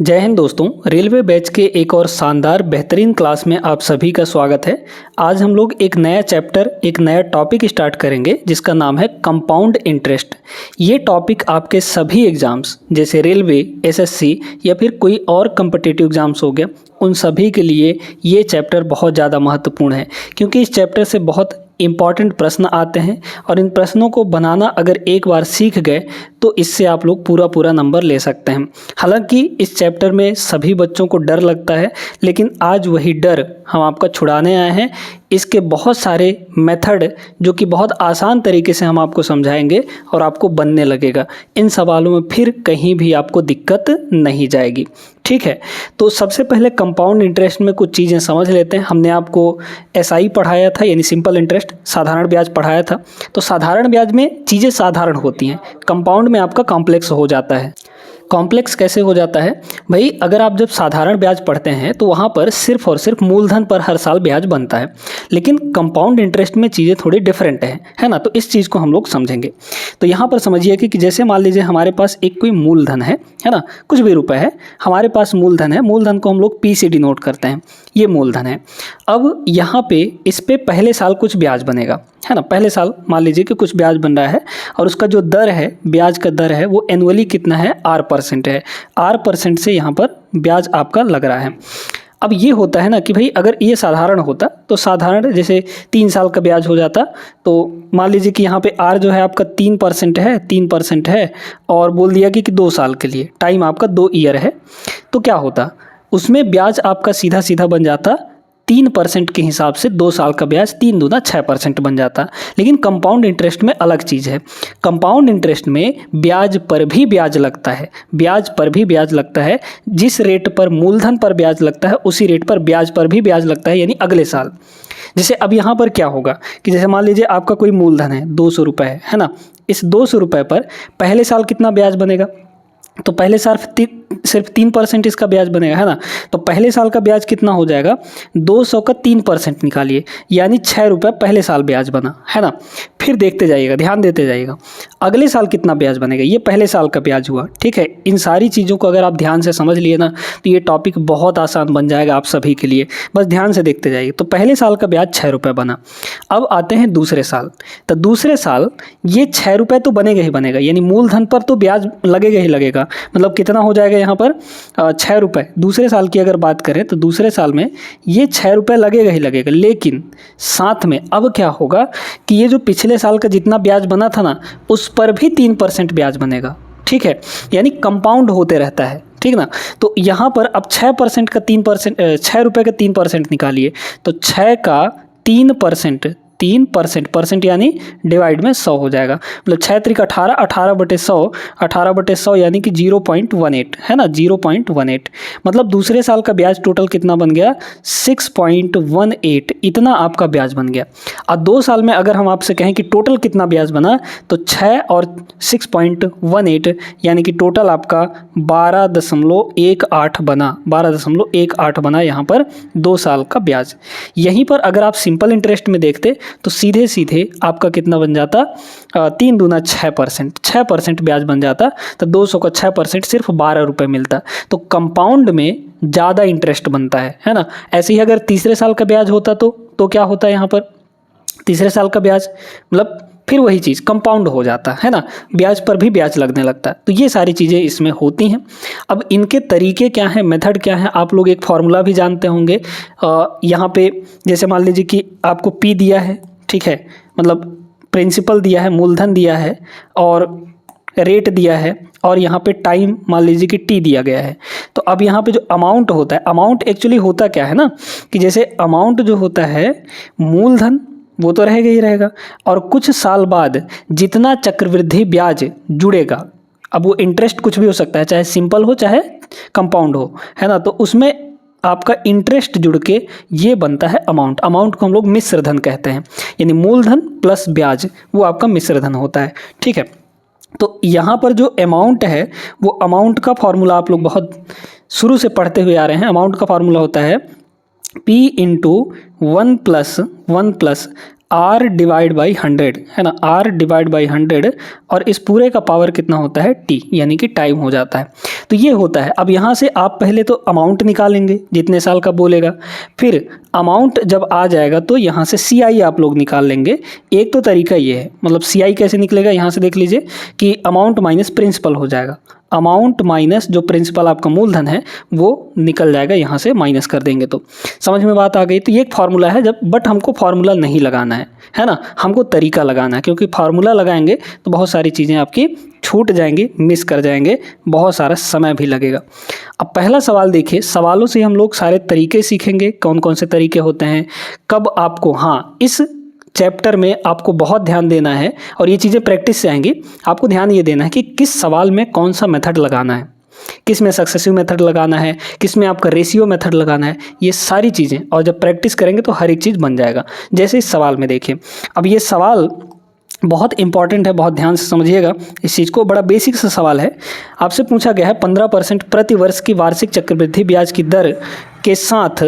जय हिंद दोस्तों, railway batch के एक और शानदार बेहतरीन क्लास में आप सभी का स्वागत है। आज हम लोग एक नया चैप्टर, एक नया टॉपिक स्टार्ट करेंगे जिसका नाम है कंपाउंड इंटरेस्ट। ये टॉपिक आपके सभी एग्जाम्स जैसे रेलवे, एसएससी या फिर कोई और कम्पिटिटिव एग्जाम्स हो गया, उन सभी के लिए ये चैप्टर बहुत ज़्यादा महत्वपूर्ण है क्योंकि इस चैप्टर से बहुत इम्पॉर्टेंट प्रश्न आते हैं और इन प्रश्नों को बनाना अगर एक बार सीख गए तो इससे आप लोग पूरा नंबर ले सकते हैं। हालांकि इस चैप्टर में सभी बच्चों को डर लगता है, लेकिन आज वही डर हम आपका छुड़ाने आए हैं। इसके बहुत सारे मेथड जो कि बहुत आसान तरीके से हम आपको समझाएंगे और आपको बनने लगेगा। इन सवालों में फिर कहीं भी आपको दिक्कत नहीं जाएगी। ठीक है, तो सबसे पहले कंपाउंड इंटरेस्ट में कुछ चीज़ें समझ लेते हैं। हमने आपको एसआई पढ़ाया था, यानी सिंपल इंटरेस्ट, साधारण ब्याज पढ़ाया था। तो साधारण ब्याज में चीज़ें साधारण होती हैं, कंपाउंड में आपका कॉम्प्लेक्स हो जाता है। कॉम्प्लेक्स कैसे हो जाता है भाई? अगर आप जब साधारण ब्याज पढ़ते हैं तो वहाँ पर सिर्फ और सिर्फ मूलधन पर हर साल ब्याज बनता है, लेकिन कंपाउंड इंटरेस्ट में चीज़ें थोड़ी डिफरेंट है ना। तो इस चीज़ को हम लोग समझेंगे। तो यहाँ पर समझिए कि जैसे मान लीजिए हमारे पास एक कोई मूलधन है ना, कुछ भी रुपए है, हमारे पास मूलधन है। मूलधन को हम लोग पी से डिनोट करते हैं, ये मूलधन है। अब यहाँ पे इस पे पहले साल कुछ ब्याज बनेगा, है ना। पहले साल मान लीजिए कि कुछ ब्याज बन रहा है और उसका जो दर है, ब्याज का दर है, वो एनुअली कितना है, R% है। R% से यहाँ पर ब्याज आपका लग रहा है। अब ये होता है ना कि भाई अगर ये साधारण होता तो साधारण जैसे 3 साल का ब्याज हो जाता, तो मान लीजिए कि यहाँ पे R जो है आपका 3% है और बोल दिया कि 2 साल के लिए, टाइम आपका 2 ईयर है, तो क्या होता, उसमें ब्याज आपका सीधा सीधा बन जाता 3% के हिसाब से। 2 साल का ब्याज 3 दूना 6% बन जाता। लेकिन कंपाउंड इंटरेस्ट में अलग चीज़ है। कंपाउंड इंटरेस्ट में ब्याज पर भी ब्याज लगता है, ब्याज पर भी ब्याज लगता है। जिस रेट पर मूलधन पर ब्याज लगता है उसी रेट पर ब्याज पर भी ब्याज लगता है, यानी अगले साल। जैसे अब यहाँ पर क्या होगा कि जैसे मान लीजिए आपका कोई मूलधन है 200 रुपये, है ना। इस 200 रुपये पर पहले साल कितना ब्याज बनेगा? तो पहले साल सिर्फ 3% इसका ब्याज बनेगा, है ना। तो पहले साल का ब्याज कितना हो जाएगा? 200 का 3% निकालिए, यानी 6 रुपये पहले साल ब्याज बना, है ना। फिर देखते जाइएगा, ध्यान देते जाइएगा, अगले साल कितना ब्याज बनेगा। ये पहले साल का ब्याज हुआ, ठीक है। इन सारी चीज़ों को अगर आप ध्यान से समझ लिए ना तो ये टॉपिक बहुत आसान बन जाएगा आप सभी के लिए। बस ध्यान से देखते जाइए। तो पहले साल का ब्याज 6 रुपये बना। अब आते हैं दूसरे साल। तो दूसरे साल ये 6 रुपये तो बनेगा ही बनेगा, यानी मूलधन पर तो ब्याज लगेगा ही लगेगा। मतलब कितना हो जाएगा यहाँ पर? 6 रुपये। दूसरे साल की अगर बात करें तो दूसरे साल में ये 6 रुपये लगेगा ही लगेगा, लेकिन साथ में अब क्या होगा कि ये जो पिछले साल का जितना ब्याज बना था ना, उस पर भी 3% ब्याज बनेगा, ठीक है। यानी कंपाउंड होते रहता है, ठीक ना। तो यहाँ पर अब 6% का 3%, 6 रुपये का 3% निकालिए, तो 6 का 3%, 3% यानी डिवाइड में 100 हो जाएगा। मतलब 6 त्रिक 18, 18/100, 18/100 यानी कि 0.18, है ना, 0.18। मतलब दूसरे साल का ब्याज टोटल कितना बन गया? 6.18, इतना आपका ब्याज बन गया। अब 2 साल में अगर हम आपसे कहें कि टोटल कितना ब्याज बना, तो 6 और 6.18 यानी कि टोटल आपका 12.18 बना, 12.18 बना यहाँ पर 2 साल का ब्याज। यहीं पर अगर आप सिंपल इंटरेस्ट में देखते तो सीधे सीधे आपका कितना बन जाता? 3 दूना 6%, 6% ब्याज बन जाता। तो 200 का 6% सिर्फ 12 रुपये मिलता। तो कंपाउंड में ज़्यादा इंटरेस्ट बनता है ना। ऐसे ही अगर तीसरे साल का ब्याज होता तो क्या होता है यहाँ पर? तीसरे साल का ब्याज मतलब फिर वही चीज़ कंपाउंड हो जाता है ना, ब्याज पर भी ब्याज लगने लगता है। तो ये सारी चीज़ें इसमें होती हैं। अब इनके तरीके क्या हैं, मेथड क्या है, आप लोग एक फार्मूला भी जानते होंगे। यहाँ पे जैसे मान लीजिए कि आपको पी दिया है, ठीक है, मतलब प्रिंसिपल दिया है, मूलधन दिया है और रेट दिया है, और यहाँ पे टाइम मान लीजिए कि टी दिया गया है। तो अब यहाँ पे जो अमाउंट होता है, अमाउंट एक्चुअली होता क्या है ना कि जैसे अमाउंट जो होता है, मूलधन वो तो रहेगा ही रहेगा, और कुछ साल बाद जितना चक्रवृद्धि ब्याज जुड़ेगा, अब वो इंटरेस्ट कुछ भी हो सकता है, चाहे सिंपल हो चाहे कंपाउंड हो, है ना। तो उसमें आपका इंटरेस्ट जुड़ के ये बनता है अमाउंट। अमाउंट को हम लोग मिश्र धन कहते हैं, यानी मूलधन प्लस ब्याज वो आपका मिश्र धन होता है, ठीक है। तो यहाँ पर जो अमाउंट है, वो अमाउंट का फॉर्मूला आप लोग बहुत शुरू से पढ़ते हुए आ रहे हैं। अमाउंट का फॉर्मूला होता है P × 1 + 1 + r डिवाइड बाई 100 है ना, r डिवाइड बाई 100 और इस पूरे का पावर कितना होता है t, यानी कि टाइम हो जाता है। तो ये होता है। अब यहाँ से आप पहले तो अमाउंट निकालेंगे जितने साल का बोलेगा, फिर अमाउंट जब आ जाएगा तो यहाँ से CI आप लोग निकाल लेंगे। एक तो तरीका ये है, मतलब CI कैसे निकलेगा, यहाँ से देख लीजिए कि अमाउंट माइनस प्रिंसिपल हो जाएगा, अमाउंट माइनस जो प्रिंसिपल आपका मूलधन है वो निकल जाएगा, यहाँ से माइनस कर देंगे तो समझ में बात आ गई। तो ये एक फार्मूला है, जब बट हमको फार्मूला नहीं लगाना है ना, हमको तरीका लगाना है, क्योंकि फार्मूला लगाएंगे तो बहुत सारी चीज़ें आपकी छूट जाएंगी, मिस कर जाएंगे, बहुत सारा समय भी लगेगा। अब पहला सवाल देखिए, सवालों से हम लोग सारे तरीके सीखेंगे, कौन कौन से तरीके होते हैं, कब आपको, हाँ इस चैप्टर में आपको बहुत ध्यान देना है और ये चीज़ें प्रैक्टिस से आएंगी। आपको ध्यान ये देना है कि किस सवाल में कौन सा मेथड लगाना है, किस में सक्सेसिव मेथड लगाना है, किस में आपका रेशियो मेथड लगाना है, ये सारी चीज़ें, और जब प्रैक्टिस करेंगे तो हर एक चीज़ बन जाएगा। जैसे इस सवाल में देखिए, अब ये सवाल बहुत इंपॉर्टेंट है, बहुत ध्यान से समझिएगा इस चीज़ को। बड़ा बेसिक सा सवाल है। आपसे पूछा गया है 15% प्रति वर्ष की वार्षिक चक्रवृद्धि ब्याज की दर के साथ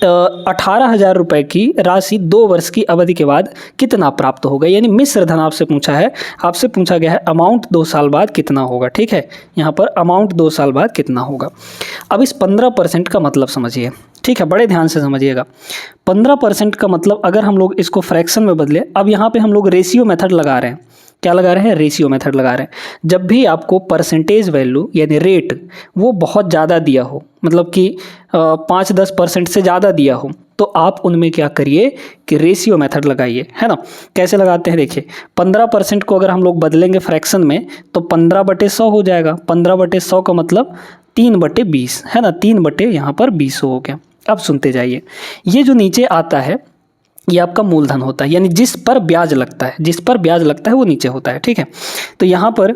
18,000 रुपये की राशि 2 वर्ष की अवधि के बाद कितना प्राप्त होगा, यानी मिश्र धन आपसे पूछा है। आपसे पूछा गया है अमाउंट 2 साल बाद कितना होगा, ठीक है, यहाँ पर अमाउंट 2 साल बाद कितना होगा। अब इस 15% का मतलब समझिए, ठीक है, बड़े ध्यान से समझिएगा। 15% का मतलब अगर हम लोग इसको फ्रैक्शन में बदले, अब यहाँ पे हम लोग रेशियो मेथड लगा रहे हैं। क्या लगा रहे हैं? रेशियो मेथड लगा रहे हैं। जब भी आपको परसेंटेज वैल्यू यानी रेट वो बहुत ज़्यादा दिया हो, मतलब कि 5-10% से ज़्यादा दिया हो, तो आप उनमें क्या करिए कि रेशियो मेथड लगाइए, है ना। कैसे लगाते हैं देखिए, 15% को अगर हम लोग बदलेंगे फ्रैक्शन में तो 15/100 हो जाएगा। 15/100 का मतलब 3/20 है ना, 3 यहाँ पर 20 हो गया। अब सुनते जाइए, ये जो नीचे आता है ये आपका मूलधन होता है, यानी जिस पर ब्याज लगता है, जिस पर ब्याज लगता है वो नीचे होता है, ठीक है। तो यहाँ पर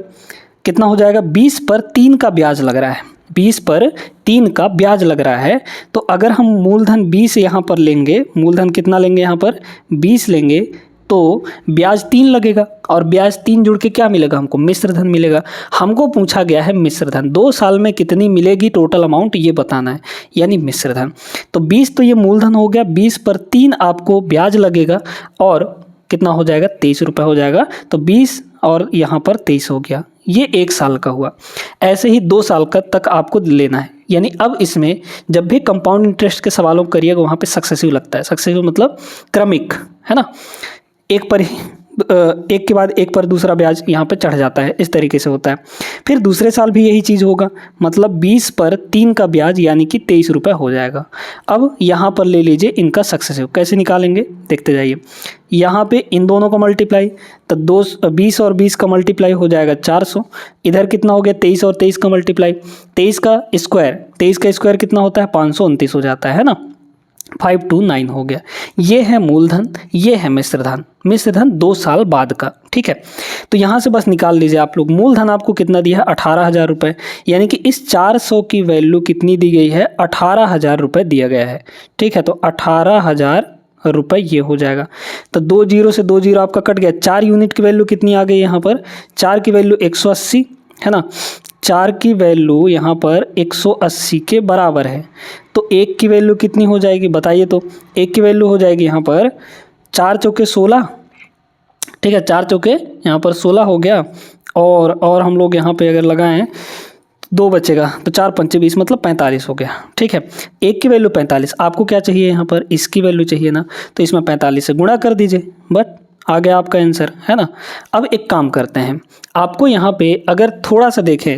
कितना हो जाएगा, 20 पर 3 का ब्याज लग रहा है, 20 पर 3 का ब्याज लग रहा है। तो अगर हम मूलधन 20 यहाँ पर लेंगे, मूलधन कितना लेंगे, यहाँ पर 20 लेंगे, तो ब्याज 3 लगेगा, और ब्याज 3 जुड़ के क्या मिलेगा हमको, मिश्र धन मिलेगा। हमको पूछा गया है मिश्र धन 2 साल में कितनी मिलेगी टोटल अमाउंट, ये बताना है, यानी मिश्र धन। तो 20 तो ये मूलधन हो गया, 20 पर 3 आपको ब्याज लगेगा, और कितना हो जाएगा, 23 रुपये हो जाएगा। तो 20 और यहाँ पर 23 हो गया, ये 1 साल का हुआ। ऐसे ही 2 साल का तक आपको लेना है। यानी अब इसमें जब भी कंपाउंड इंटरेस्ट के सवालों को करिएगा वहाँ पे सक्सेसिव लगता है। सक्सेसिव मतलब क्रमिक, है ना, एक पर ही एक के बाद एक पर दूसरा ब्याज यहाँ पे चढ़ जाता है, इस तरीके से होता है। फिर दूसरे साल भी यही चीज़ होगा, मतलब 20 पर 3 का ब्याज यानी कि 23 रुपये हो जाएगा। अब यहाँ पर ले लीजिए इनका सक्सेसिव, कैसे निकालेंगे देखते जाइए। यहाँ पे इन दोनों का मल्टीप्लाई, तो 20 और 20 का मल्टीप्लाई हो जाएगा 400। इधर कितना हो गया, 23 और 23 का मल्टीप्लाई, 23 का स्क्वायर कितना होता है, 529 हो जाता है ना, 529 हो गया। ये है मूलधन, ये है मिश्र धन। मिश्र धन 2 साल बाद का, ठीक है। तो यहाँ से बस निकाल लीजिए आप लोग। मूलधन आपको कितना दिया है, 18,000 रुपये, यानी कि इस 400 की वैल्यू कितनी दी गई है, 18,000 रुपये दिया गया है, ठीक है। तो 18,000 रुपये ये हो जाएगा। तो 2 जीरो से 2 जीरो आपका कट गया। 4 यूनिट की वैल्यू कितनी आ गई यहाँ पर, 4 की वैल्यू 180 है ना, 4 की वैल्यू यहाँ पर 180 के बराबर है। तो 1 की वैल्यू कितनी हो जाएगी बताइए, तो 1 की वैल्यू हो जाएगी यहाँ पर 4 चौके 16, ठीक है, 4 चौके यहाँ पर 16 हो गया। और हम लोग यहाँ पे अगर लगाएं 2 बचेगा, तो 4 पंचे 20 मतलब 45 हो गया, ठीक है। 1 की वैल्यू 45, आपको क्या चाहिए यहाँ पर, इसकी वैल्यू चाहिए ना, तो इसमें 45 से गुणा कर दीजिए, बट आ गया आपका आंसर, है ना। अब एक काम करते हैं, आपको यहाँ पे अगर थोड़ा सा देखें,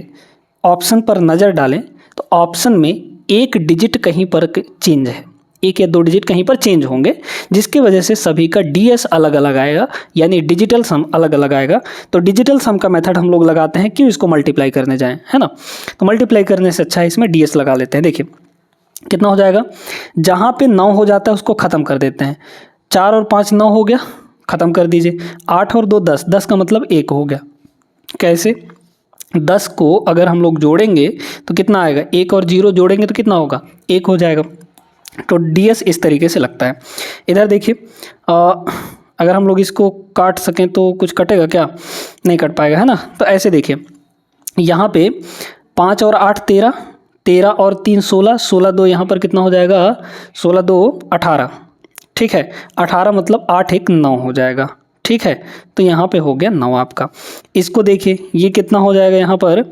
ऑप्शन पर नज़र डालें, तो ऑप्शन में 1 डिजिट कहीं पर चेंज है, 1 या 2 डिजिट कहीं पर चेंज होंगे, जिसकी वजह से सभी का DS अलग अलग आएगा, यानी डिजिटल सम अलग अलग आएगा। तो डिजिटल सम का मेथड हम लोग लगाते हैं, क्यों इसको मल्टीप्लाई करने जाएं, है ना। तो मल्टीप्लाई करने से अच्छा है इसमें DS लगा लेते हैं। देखिए कितना हो जाएगा, जहाँ पे 9 हो जाता है उसको ख़त्म कर देते हैं। 4 और 5 9 हो गया, ख़त्म कर दीजिए। 8 और 2 10, 10 का मतलब 1 हो गया। कैसे, 10 को अगर हम लोग जोड़ेंगे तो कितना आएगा, 1 और 0 जोड़ेंगे तो कितना होगा, 1 हो जाएगा। तो DS इस तरीके से लगता है। इधर देखिए, अगर हम लोग इसको काट सकें तो कुछ कटेगा क्या, नहीं कट पाएगा, है ना। तो ऐसे देखिए, यहाँ पे 5 और 8 13, 13 और 3 16, 16 2 यहाँ पर कितना हो जाएगा, 16 2 18, ठीक है। 18 मतलब 8 1 9 हो जाएगा, ठीक है। तो यहाँ पे हो गया 9 आपका। इसको देखिए ये कितना हो जाएगा यहाँ पर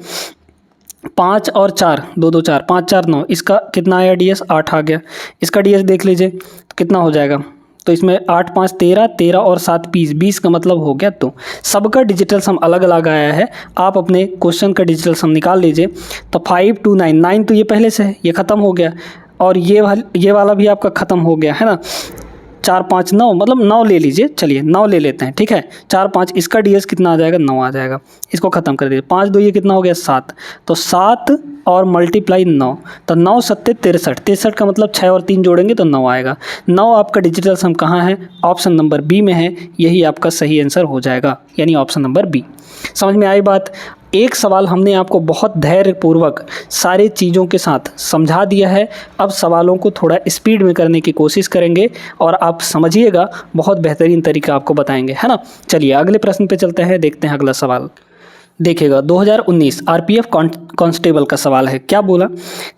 5 और 4 2 2 4 5 4 9, इसका कितना आया डीएस 8 आ गया। इसका डीएस देख लीजिए तो कितना हो जाएगा, तो इसमें 8 5 13 13 और 7 20 20 का मतलब हो गया। तो सबका डिजिटल सम अलग अलग आया है, आप अपने क्वेश्चन का डिजिटल सम निकाल लीजिए। तो 5 2 9 9 तो ये पहले से है, ये ख़त्म हो गया, और ये वाला भी आपका ख़त्म हो गया है ना। 4 5 9 मतलब 9 ले लीजिए, चलिए 9 ले लेते हैं, ठीक है। 4 5 इसका डीएस कितना आ जाएगा 9 आ जाएगा। इसको ख़त्म कर दीजिए, 5 2 ये कितना हो गया 7, तो 7 और मल्टीप्लाई 9, तो 9 7 63 63 का मतलब 6 और 3 जोड़ेंगे तो 9 आएगा। 9 आपका डिजिटल सम कहाँ है, ऑप्शन नंबर बी में है, यही आपका सही आंसर हो जाएगा, यानी ऑप्शन नंबर बी। समझ में आई बात। एक सवाल हमने आपको बहुत धैर्यपूर्वक सारी चीज़ों के साथ समझा दिया है, अब सवालों को थोड़ा स्पीड में करने की कोशिश करेंगे और आप समझिएगा, बहुत बेहतरीन तरीका आपको बताएंगे, है ना। चलिए अगले प्रश्न पे चलते हैं, देखते हैं अगला सवाल। देखिएगा 2019 आरपीएफ कांस्टेबल का सवाल है। क्या बोला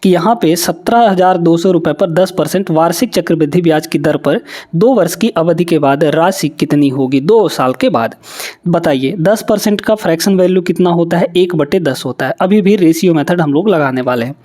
कि यहाँ पे 17,200 रुपये पर 10% वार्षिक चक्रवृद्धि ब्याज की दर पर 2 वर्ष की अवधि के बाद राशि कितनी होगी 2 साल के बाद। बताइए 10% का फ्रैक्शन वैल्यू कितना होता है, 1/10 होता है। अभी भी रेशियो मेथड हम लोग लगाने वाले हैं,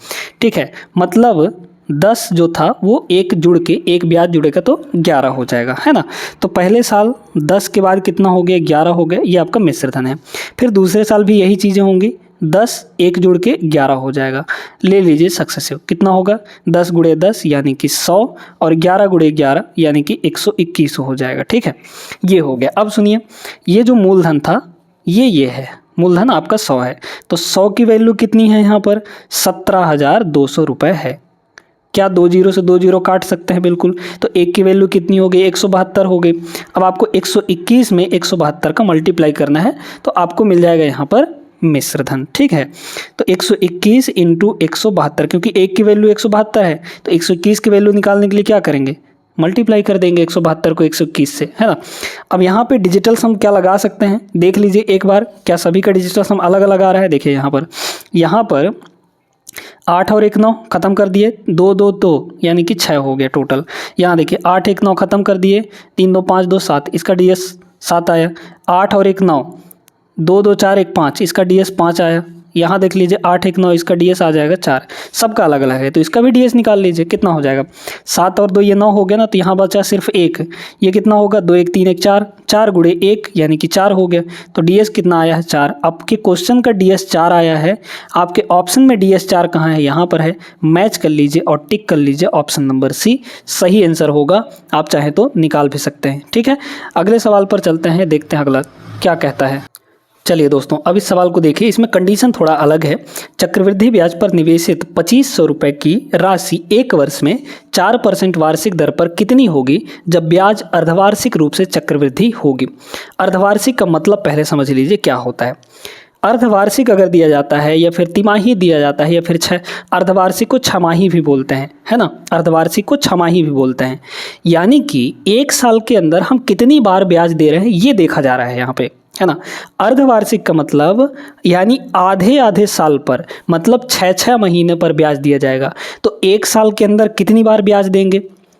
ठीक है। मतलब 10 जो था वो एक जुड़ के, एक ब्याज जुड़ेगा तो 11 हो जाएगा, है ना। तो पहले साल 10 के बाद कितना हो गया 11 हो गया, ये आपका मिश्र धन है। फिर दूसरे साल भी यही चीज़ें होंगी, 10 एक जुड़ के 11 हो जाएगा। ले लीजिए सक्सेसिव, कितना होगा 10 गुणे 10 यानी कि 100 और 11 गुणे 11 यानी कि 121 हो जाएगा, ठीक है। ये हो गया। अब सुनिए, ये जो मूलधन था ये है, मूलधन आपका 100 है, तो 100 की वैल्यू कितनी है यहाँ पर 17,200 रुपये है। क्या 2 जीरो से 2 जीरो काट सकते हैं, बिल्कुल। तो एक की वैल्यू कितनी हो गई 172 हो गई। अब आपको 121 में 172 का मल्टीप्लाई करना है, तो आपको मिल जाएगा यहाँ पर मिश्र धन, ठीक है। तो 121 इंटू 172, क्योंकि एक की वैल्यू 172 है, तो 121 की वैल्यू निकालने के लिए क्या करेंगे, मल्टीप्लाई कर देंगे 172 को 121 से, है ना। अब यहाँ पे डिजिटल सम क्या लगा सकते हैं, देख लीजिए एक बार, क्या सभी का डिजिटल सम अलग अलग आ रहा है। देखिए यहाँ पर 8 और 1 9 खत्म कर दिए, 2 2 2 यानी कि 6 हो गया टोटल। यहाँ देखिए 8 1 9 खत्म कर दिए, 3 2 5 2 7, इसका डीएस 7 आया। 8 और 1 9, 2 2 4 1 5, इसका डीएस 5 आया। यहाँ देख लीजिए 8 1 9, इसका डीएस आ जाएगा 4, सबका अलग अलग है, तो इसका भी डीएस निकाल लीजिए, कितना हो जाएगा 7 और 2 ये 9 हो गया ना, तो यहाँ बचा सिर्फ 1, ये कितना होगा 2 1 3 1 4, 4 गुणे 1 यानी कि 4 हो गया। तो डीएस कितना आया है 4। आपके क्वेश्चन का डीएस 4 आया है, आपके ऑप्शन में डीएस 4 कहाँ है, यहाँ पर है। मैच कर लीजिए और टिक कर लीजिए, ऑप्शन नंबर सी सही आंसर होगा। आप चाहे तो निकाल भी सकते हैं, ठीक है। अगले सवाल पर चलते हैं, देखते हैं अगला क्या कहता है। चलिए दोस्तों, अब इस सवाल को देखिए, इसमें कंडीशन थोड़ा अलग है। चक्रवृद्धि ब्याज पर निवेशित 2500 रुपये की राशि 1 वर्ष में 4% वार्षिक दर पर कितनी होगी जब ब्याज अर्धवार्षिक रूप से चक्रवृद्धि होगी। अर्धवार्षिक का मतलब पहले समझ लीजिए क्या होता है। अर्धवार्षिक अगर दिया जाता है या फिर तिमाही दिया जाता है या फिर अर्धवार्षिक को छमाही भी बोलते हैं, है ना। अर्धवार्षिक को छमाही भी बोलते हैं, यानी कि 1 साल के अंदर हम कितनी बार ब्याज दे रहे हैं ये देखा जा रहा है यहाँ पे, है ना। अर्धवार्षिक का मतलब यानी आधे आधे साल पर, मतलब 6 महीने पर ब्याज दिया जाएगा। तो 1 साल के अंदर कितनी बार ब्याज देंगे।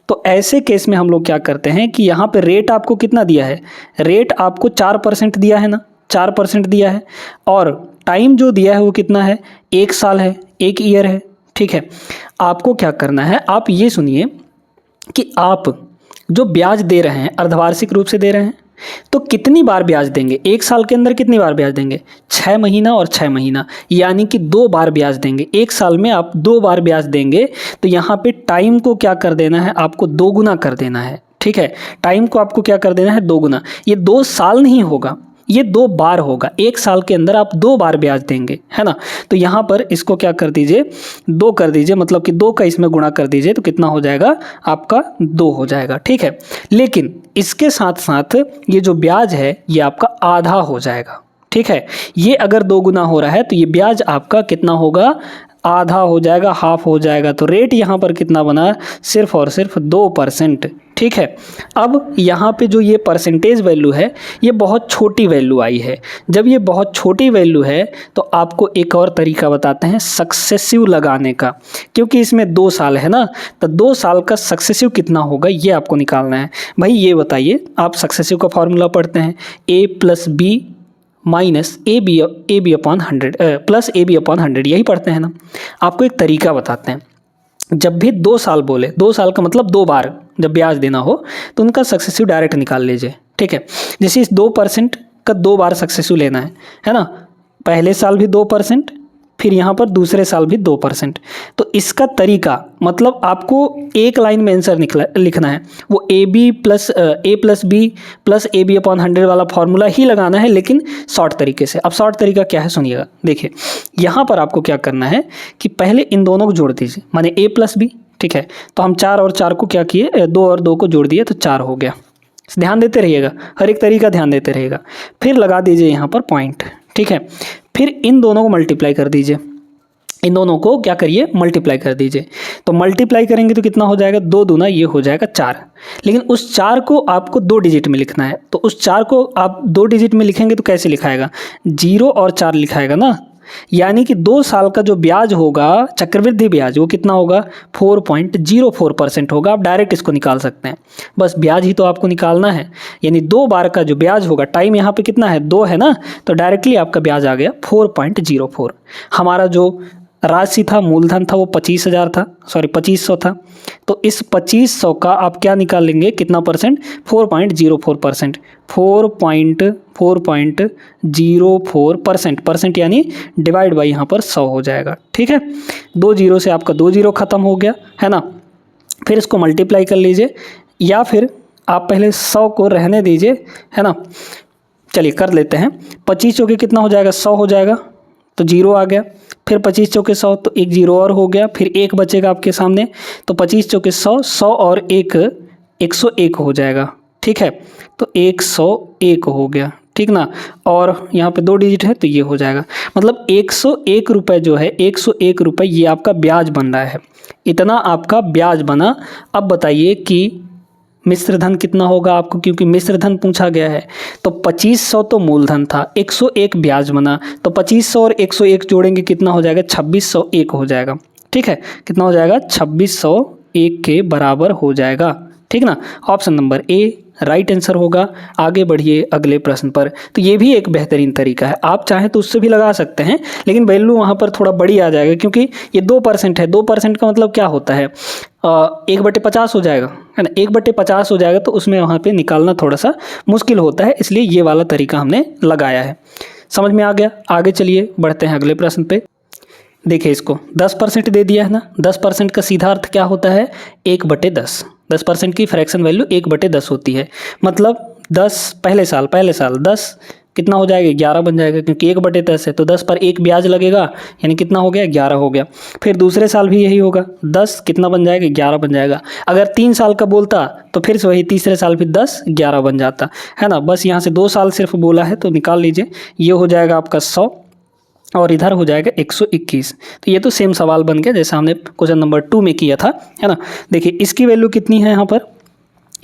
तो ऐसे केस में हम लोग क्या करते हैं कि यहाँ पे रेट आपको कितना दिया है, रेट आपको 4% दिया है ना, 4% दिया है, और टाइम जो दिया है वो कितना है 1 साल है, 1 ईयर है, ठीक है। आपको क्या करना है, आप ये सुनिए कि आप जो ब्याज दे रहे हैं अर्धवार्षिक रूप से दे रहे हैं, तो कितनी बार ब्याज देंगे 1 साल के अंदर, कितनी बार ब्याज देंगे 6 महीना और 6 महीना, यानी कि 2 बार ब्याज देंगे। 1 साल में आप 2 बार ब्याज देंगे, तो यहाँ पे टाइम को क्या कर देना है, आपको 2 गुना कर देना है, ठीक है। टाइम को आपको क्या कर देना है 2 गुना। ये 2 साल नहीं होगा, ये 2 बार होगा। 1 साल के अंदर आप 2 बार ब्याज देंगे, है ना। तो यहाँ पर इसको क्या कर दीजिए 2 कर दीजिए, मतलब कि 2 का इसमें गुणा कर दीजिए, तो कितना हो जाएगा आपका 2 हो जाएगा, ठीक है। लेकिन इसके साथ साथ ये जो ब्याज है ये आपका आधा हो जाएगा, ठीक है। ये अगर 2 गुना हो रहा है तो ये ब्याज आपका कितना होगा, आधा हो जाएगा, हाफ हो जाएगा। तो रेट यहाँ पर कितना बना, सिर्फ और सिर्फ 2%। ठीक है। अब यहाँ पे जो ये परसेंटेज वैल्यू है ये बहुत छोटी वैल्यू आई है। जब ये बहुत छोटी वैल्यू है तो आपको एक और तरीका बताते हैं सक्सेसिव लगाने का, क्योंकि इसमें 2 साल है ना, तो 2 साल का सक्सेसिव कितना होगा ये आपको निकालना है। भाई ये बताइए, आप सक्सेसिव का फॉर्मूला पढ़ते हैं, a + b minus A B upon 100 plus A B upon 100, यही पढ़ते हैं ना। आपको एक तरीका बताते हैं, जब भी 2 साल बोले, 2 साल का मतलब 2 बार जब ब्याज देना हो तो उनका सक्सेसिव डायरेक्ट निकाल लीजिए। ठीक है। जैसे इस 2% का 2 बार सक्सेसिव लेना है ना, पहले साल भी 2%, फिर यहाँ पर दूसरे साल भी 2%। तो इसका तरीका मतलब आपको एक लाइन में आंसर लिखना है, वो A + b plus A B upon 100 वाला फॉर्मूला ही लगाना है, लेकिन शॉर्ट तरीके से। अब शॉर्ट तरीका क्या है सुनिएगा। देखिए यहाँ पर आपको क्या करना है कि पहले इन दोनों को जोड़ दीजिए, माने a + b। ठीक है। तो हम 4 और 4 को क्या किए, 2 और 2 को जोड़ दिए तो 4 हो गया। ध्यान देते रहिएगा, हर एक तरीका ध्यान देते रहिएगा। फिर लगा दीजिए यहाँ पर पॉइंट। ठीक है। फिर इन दोनों को मल्टीप्लाई कर दीजिए, इन दोनों को क्या करिए, मल्टीप्लाई कर दीजिए। तो मल्टीप्लाई करेंगे तो कितना हो जाएगा, 2 दूना ये हो जाएगा 4। लेकिन उस 4 को आपको 2 डिजिट में लिखना है। तो उस 4 को आप 2 डिजिट में लिखेंगे तो कैसे लिखाएगा, 0 और 4 लिखाएगा ना। यानी कि 2 साल का जो ब्याज होगा, चक्रवृद्धि ब्याज, वो कितना होगा, 4.04% होगा। आप डायरेक्ट इसको निकाल सकते हैं, बस ब्याज ही तो आपको निकालना है। यानी 2 बार का जो ब्याज होगा, टाइम यहाँ पे कितना है, 2 है ना, तो डायरेक्टली आपका ब्याज आ गया 4.04। हमारा जो राशि था, मूलधन था, वो 2500 था। तो इस 2500 का आप क्या निकाल लेंगे, कितना परसेंट, 4.04%। 4.04% परसेंट यानी डिवाइड बाई यहाँ पर 100 हो जाएगा। ठीक है। 2 जीरो से आपका 2 जीरो खत्म हो गया है ना। फिर इसको मल्टीप्लाई कर लीजिए, या फिर आप पहले 100 को रहने दीजिए, है ना। चलिए कर लेते हैं। 25 चौके कितना हो जाएगा, 100 हो जाएगा, तो 0 आ गया। फिर 25 चौके 100, तो 1 0 और हो गया। फिर 1 बचेगा आपके सामने, तो 25 चौके 100, 100 और 1 101 हो जाएगा। ठीक है। तो 101 हो गया, ठीक ना। और यहाँ पे 2 डिजिट है तो ये हो जाएगा, मतलब 101 रुपये जो है, 101 रुपये ये आपका ब्याज बन रहा है। इतना आपका ब्याज बना। अब बताइए कि मिश्र धन कितना होगा आपको, क्योंकि मिश्र धन पूछा गया है। तो 2500 तो मूलधन था, 101 ब्याज बना, तो 2500 और 101 जोड़ेंगे कितना हो जाएगा, 2601 हो जाएगा। ठीक है। कितना हो जाएगा, 2601 के बराबर हो जाएगा। ठीक ना। Option number A right answer होगा। आगे बढ़िए अगले प्रश्न पर। तो ये भी एक बेहतरीन तरीका है, आप चाहें तो उससे भी लगा सकते हैं, लेकिन वैल्यू वहाँ पर थोड़ा बड़ी आ जाएगा, क्योंकि ये 2% है। 2% का मतलब क्या होता है, 1/50 हो जाएगा, है ना। 1/50 हो जाएगा, तो उसमें वहाँ पे निकालना थोड़ा सा मुश्किल होता है, इसलिए ये वाला तरीका हमने लगाया है। समझ में आ गया। आगे चलिए बढ़ते हैं अगले प्रश्न पे। देखिए इसको 10% दे दिया है ना। 10% का सीधा अर्थ क्या होता है, 1/10। 10% की फ्रैक्शन वैल्यू 1/10 होती है। मतलब 10 पहले साल 10 कितना हो जाएगा, 11 बन जाएगा, क्योंकि 1/10 है, तो 10 पर 1 ब्याज लगेगा, यानी कितना हो गया, 11 हो गया। फिर दूसरे साल भी यही होगा, 10 कितना बन जाएगा, 11 बन जाएगा। अगर 3 साल का बोलता तो फिर से वही तीसरे साल भी 10 11 बन जाता, है ना। बस यहाँ से 2 साल सिर्फ बोला है, तो निकाल लीजिए। ये हो जाएगा आपका 100 और इधर हो जाएगा 121। तो ये तो सेम सवाल बन गया जैसा हमने क्वेश्चन नंबर 2 में किया था, है ना। देखिए इसकी वैल्यू कितनी है यहाँ पर,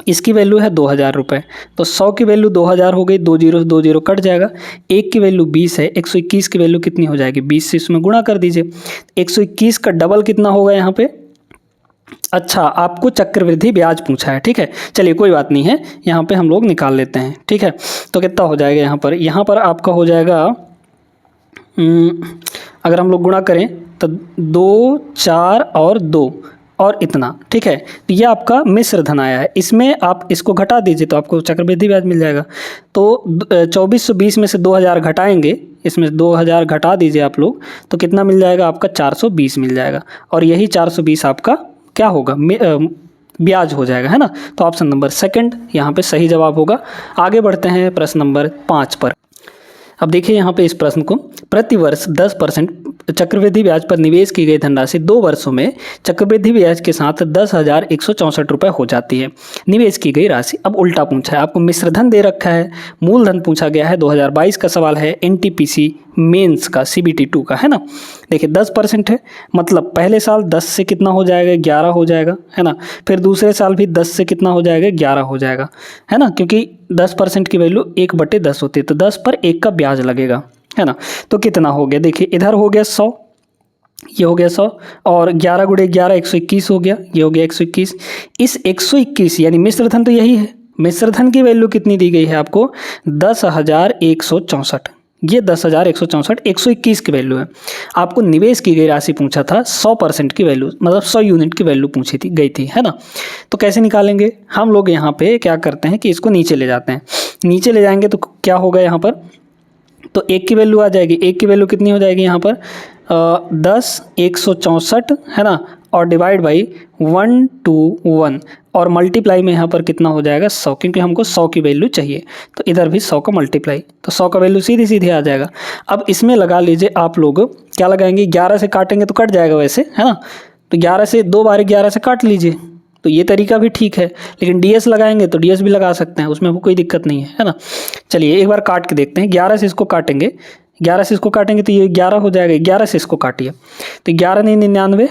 इसकी वैल्यू है 2000 रुपये। तो 100 की वैल्यू 2000 हो गई, 2 जीरो कट जाएगा। 1 की वैल्यू 20 है, 121 की वैल्यू कितनी हो जाएगी, 20 से इसमें गुणा कर दीजिए। 121 का डबल कितना होगा यहाँ पे, अच्छा आपको चक्रवृद्धि ब्याज पूछा है, ठीक है। चलिए कोई बात नहीं है, यहाँ पे हम लोग निकाल लेते हैं, ठीक है। तो कितना हो जाएगा यहाँ पर आपका हो जाएगा, अगर हम लोग गुणा करें तो 2 4 और 2 और इतना, ठीक है। तो ये आपका मिश्र धन आया है, इसमें आप इसको घटा दीजिए तो आपको चक्रवृद्धि ब्याज मिल जाएगा। तो 2420 में से 2000 घटाएंगे, इसमें 2000 घटा दीजिए आप लोग, तो कितना मिल जाएगा आपका, 420 मिल जाएगा। और यही 420 आपका क्या होगा, ब्याज हो जाएगा, है ना। तो ऑप्शन नंबर सेकंड यहाँ पे सही जवाब होगा। आगे बढ़ते हैं प्रश्न नंबर 5 पर। अब देखिए यहाँ पे इस प्रश्न को, प्रतिवर्ष 10% चक्रवृद्धि ब्याज पर निवेश की गई धनराशि 2 वर्षों में चक्रवृद्धि ब्याज के साथ 10,164 रुपये हो जाती है। निवेश की गई राशि, अब उल्टा पूछा है आपको, मिश्रधन दे रखा है, मूलधन पूछा गया है, 2022 का सवाल है, NTPC मेंस का, CBT 2 का, है ना। देखिए 10% है, मतलब पहले साल 10 से कितना हो जाएगा, 11 हो जाएगा, है ना। फिर दूसरे साल भी 10 से कितना हो जाएगा, 11 हो जाएगा, है ना, क्योंकि 10% की वैल्यू 1/10 होती है, तो 10 पर 1 का ब्याज लगेगा, है ना। तो कितना हो गया, देखिए इधर हो गया 100, ये हो गया 100, और 11 गुणे 11 121 हो गया, ये हो गया 121। इस 121 यानी मिश्र धन तो यही है, मिश्र धन की वैल्यू कितनी दी गई है आपको, 10,164। ये 10,164 121 की वैल्यू है। आपको निवेश की गई राशि पूछा था 100% की वैल्यू, मतलब 100 यूनिट की वैल्यू पूछी थी, गई थी, है ना। तो कैसे निकालेंगे हम लोग, यहाँ पे क्या करते हैं कि इसको नीचे ले जाते हैं। नीचे ले जाएंगे तो क्या होगा यहाँ पर, तो 1 की वैल्यू आ जाएगी। 1 की वैल्यू कितनी हो जाएगी यहाँ पर, 10,164, है ना, और डिवाइड बाई 121, और मल्टीप्लाई में यहाँ पर कितना हो जाएगा, 100, क्योंकि हमको 100 की वैल्यू चाहिए, तो इधर भी 100 का मल्टीप्लाई, तो 100 का वैल्यू सीधी सीधी आ जाएगा। अब इसमें लगा लीजिए आप लोग, क्या लगाएंगे, 11 से काटेंगे तो कट जाएगा वैसे, है ना, तो 11 से 2 बार 11 से काट लीजिए, तो ये तरीका भी ठीक है। लेकिन DS लगाएंगे तो DS भी लगा सकते हैं, उसमें कोई दिक्कत नहीं है ना। चलिए एक बार काट के देखते हैं। 11 से इसको काटेंगे, 11 से इसको काटेंगे तो ये 11 हो जाएगा। 11 से इसको काटिए तो 11 नहीं 99,